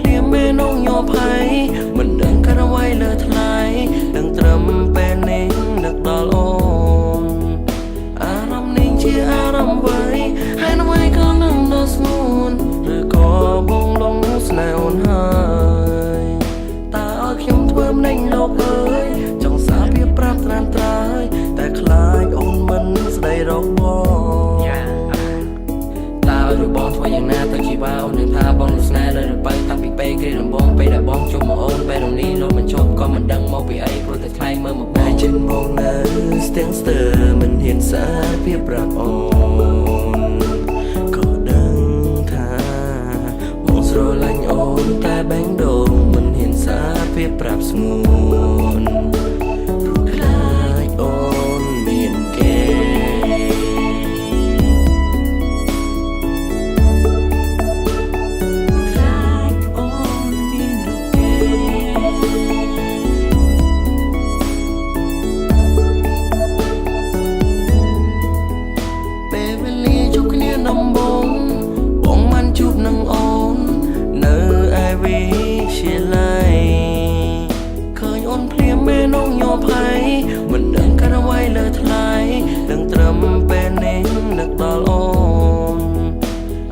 ភ្លាមមេនងញ័រភ័យមិនដឹងកាត់អ្វីលើថ្លៃដឹងត្រឹមពេលនេះនឹកដល់អូនអារម្មណ៍នេះជាអារម្មណ៍អ្វីហើយអ្វីក៏នឹងដល់ស្ងួនឬក៏បងលងស្នេហ៍អូនហើយតើឲ្យខ្ញុំធ្វើម្ដេចលោកអើយចង់សារវាប្រាប់ត្រានត្រើយតែខ្លាចអូនមិនស្ដីរកបងតើឬបងធ្វើយ៉ាងណាទៅជីវ៉ាអូននឹងថាបងនឹងស្នេហ៍លើទៅតាំងពីពេលគ្រាដំបងពេលដែលបងជួបមកអូនពេលរំនេះលោកមិនជប់ក៏មិនដឹងមកពីអីព្រោះតែថ្លៃមើលមកបងចិនមកនៅស្ទាំងស្ទើមិនហ៊ានសារវាប្រាប់អូនក៏ដឹងថាបងស្រឡាញ់អូនតែបែងដូងមិនហ៊ានសារវាប្រាប់ស្ងួនខ្លាចអូនមានគេដំបងបងមិនជួបនឹងអូននៅឯវិទ្យាល័យឃើញអូនភ្លាមមេនងញ័រភ័យមិនដឹងកាត់អ្វីលើថ្លៃដឹងត្រឹមពេលនេះនឹកដល់អូន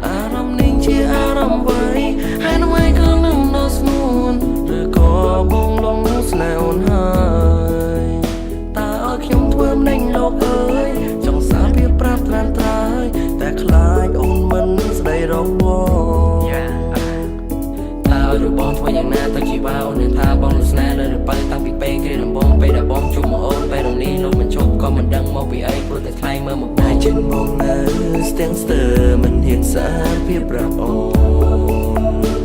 អារម្មណ៍នេះជាអារម្មណ៍អ្វីហើយអ្វីក៏នឹងដល់ស្ងួនឬក៏បងលងស្នេហ៍អូនហើយតើឲ្យខ្ញុំធ្វើម្ដេចលោកអើយចង់សារវាប្រាប់ត្រានត្រើយតែខ្លាចអូនមិនស្ដីរកបងតើឬបងធ្វើយ៉ាងណាទៅជីវ៉ាអូននឹងថាបងនឹងស្នេហ៍លើទៅតាំងពីពេលគ្រាដំបងពេលដែលបងជួបមកអូនពេលរំនេះលោកមិនជប់ក៏មិនដឹងមកពីអីព្រោះតែថ្លៃមើលមកបងចិនមកនៅស្ទាំងស្ទើមិនហ៊ានសារវាប្រាប់អូន